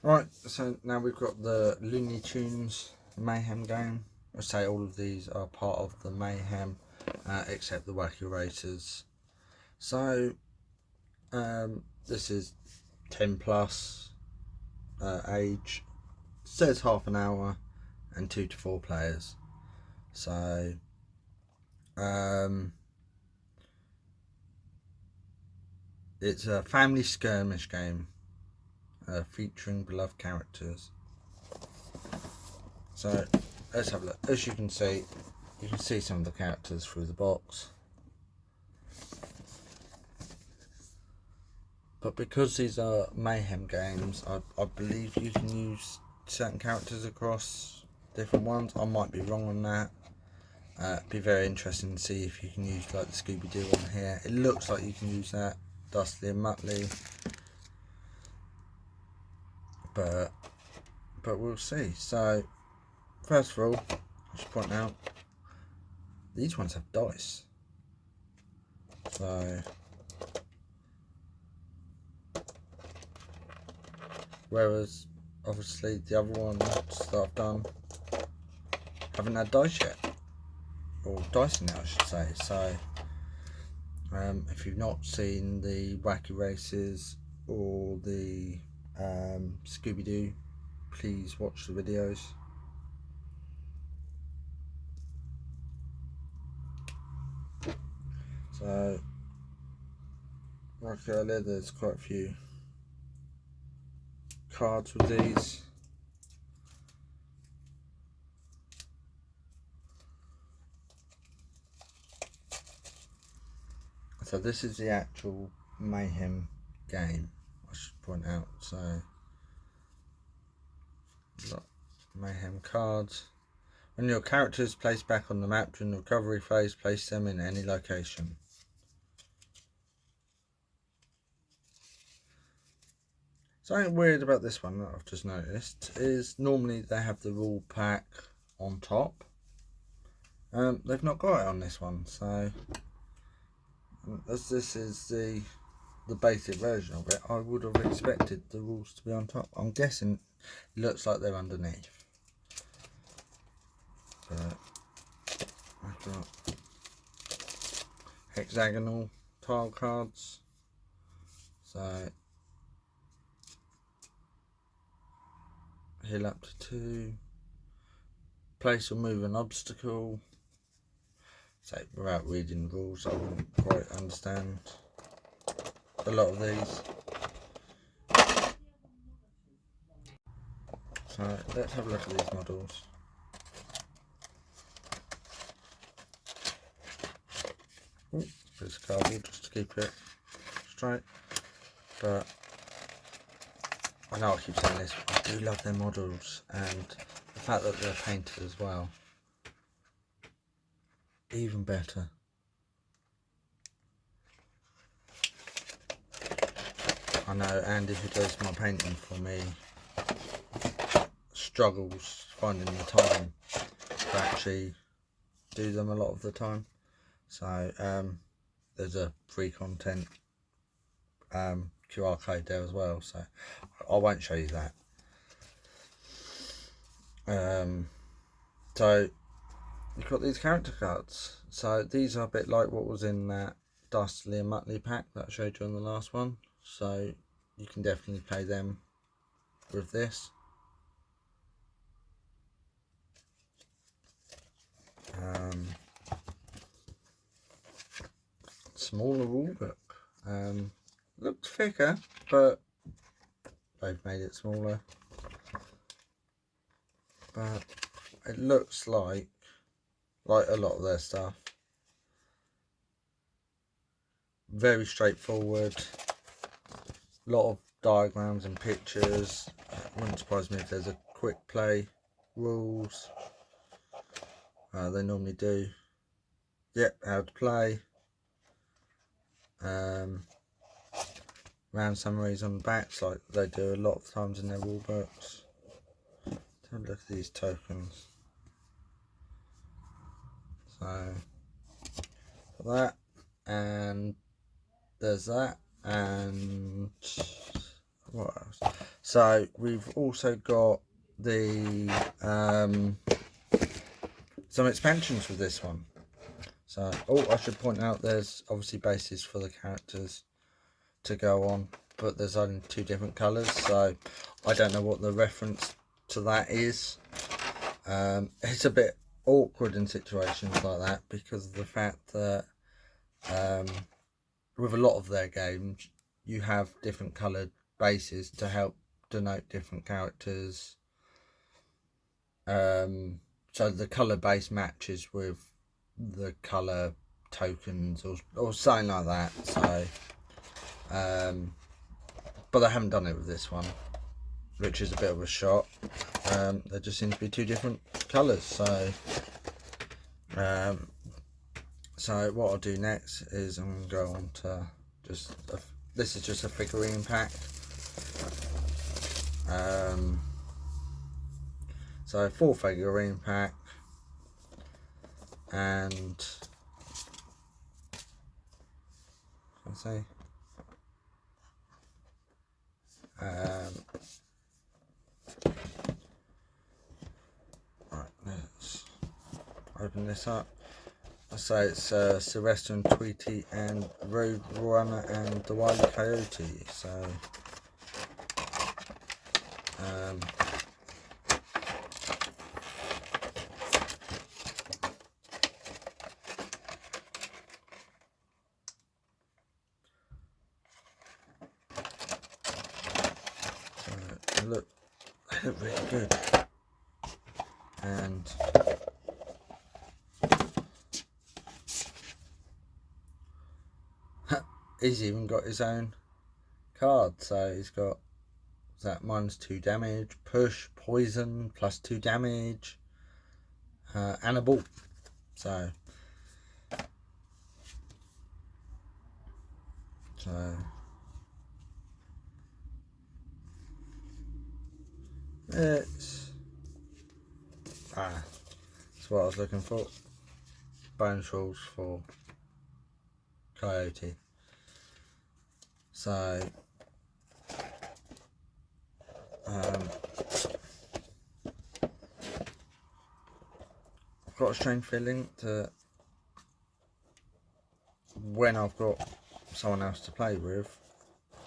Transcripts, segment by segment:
Right, so now we've got the Looney Tunes mayhem game. I say all of these are part of the mayhem, except the wacky racers. So this is 10 plus age, says half an hour, and 2 to 4 players. So it's a family skirmish game featuring beloved characters. So let's have a look. As you can see some of the characters through the box. But because these are mayhem games, I believe you can use certain characters across different ones. I might be wrong on that. It'd be very interesting to see if you can use like the Scooby-Doo on here. It looks like you can use that, Dusty and Muttley. But we'll see. So first of all, I should point out these ones have dice. So whereas obviously the other ones that I've done haven't had dice yet, or dice in it I should say. So if you've not seen the wacky races or the Scooby-Doo, please watch the videos. So like earlier, there's quite a few cards with these. So this is the actual mayhem game, I should point out. So mayhem cards. When your character is placed back on the map during the recovery phase, place them in any location. Something weird about this one that I've just noticed is normally they have the rule pack on top. They've not got it on this one, so as this is the basic version of it, I would have expected the rules to be on top. I'm guessing it looks like they're underneath. But I've got hexagonal tile cards. So heal up to 2. Place or move an obstacle. So without reading the rules, I wouldn't quite understand a lot of these. So let's have a look at these models. There's a cardboard just to keep it straight. But I know I keep saying this, but I do love their models, and the fact that they're painted as well, even better. I know Andy, who does my painting for me, struggles finding the time to actually do them a lot of the time. So there's a free content QR code there as well, so I won't show you that. So you've got these character cards. So these are a bit like what was in that Dusty and Muttley pack that I showed you on the last one. So you can definitely play them with this. Smaller rule book. Looks thicker, but they've made it smaller. But it looks like a lot of their stuff. Very straightforward. A lot of diagrams and pictures. Wouldn't surprise me if there's a quick play rules. They normally do. Yep, how to play. Round summaries on the backs, like they do a lot of times in their rule books. Have a look at these tokens. So for that, and there's that, and what else? So we've also got the some expansions with this one. So I should point out there's obviously bases for the characters to go on, but there's only 2 different colours, so I don't know what the reference to that is. It's a bit awkward in situations like that because of the fact that with a lot of their games you have different coloured bases to help denote different characters, so the colour base matches with the colour tokens or something like that. So but I haven't done it with this one, which is a bit of a shock. There just seems to be 2 different colours. So what I'll do next is I'm going to go on to this is just a figurine pack. So 4 figurine pack, and let's see. Right, let's open this up. I say it's Sylvester and Tweety and Road Runner and the Wile E. Coyote. So they look really good, and he's even got his own card. So he's got that -2 damage, push, poison, +2 damage, and a ball. So that's what I was looking for. Bonus rules for Coyote. So I've got a strange feeling that when I've got someone else to play with,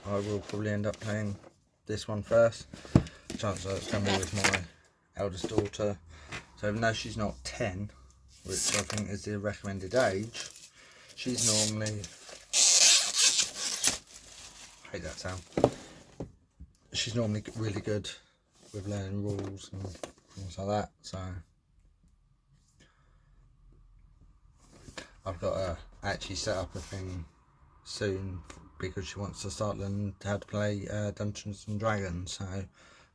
I will probably end up playing this one first. Chances are it's going to be with my eldest daughter. So even though she's not 10, which I think is the recommended age, she's normally, I hate that sound, she's normally really good with learning rules and things like that. So I've got to actually set up a thing soon because she wants to start learning how to play Dungeons and Dragons. So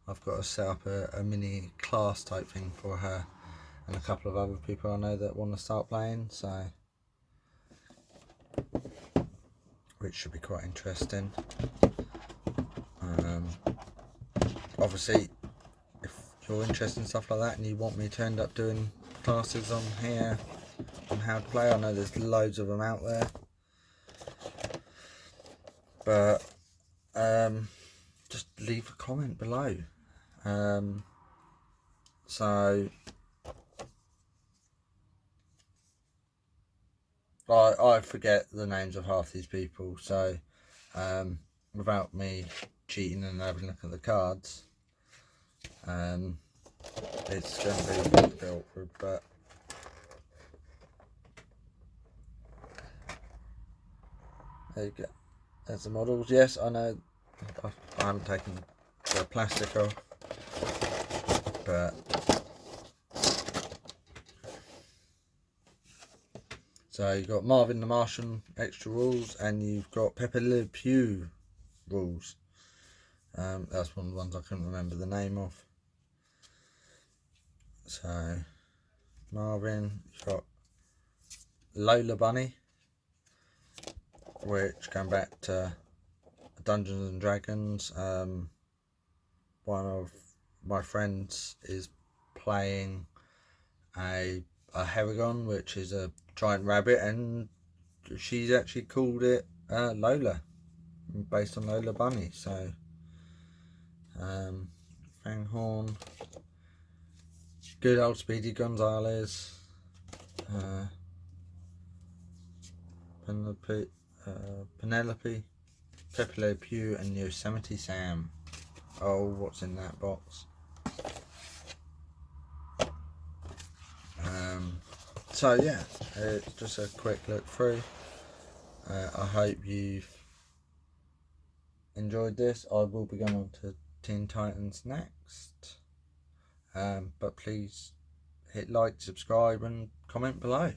I've got to set up a mini class type thing for her and a couple of other people I know that want to start playing, so which should be quite interesting. Obviously if you're interested in stuff like that and you want me to end up doing classes on here on how to play, I know there's loads of them out there, but just leave a comment below. So I forget the names of half these people, so without me cheating and having a look at the cards, it's going to be a bit awkward, but there you go. There's the models. Yes, I know I haven't taken the plastic off, but so you've got Marvin the Martian extra rules, and you've got Pepe Le Pew rules. That's one of the ones I couldn't remember the name of. So Marvin, you've got Lola Bunny, which going back to Dungeons and Dragons. One of my friends is playing a Heragon, which is a giant rabbit, and she's actually called it Lola, based on Lola Bunny. So Fanghorn, good old Speedy Gonzales, Penelope, Pepe Le Pew, and Yosemite Sam. Oh, what's in that box? So yeah, it's just a quick look through. I hope you've enjoyed this. I will be going on to Teen Titans next. But please hit like, subscribe and comment below.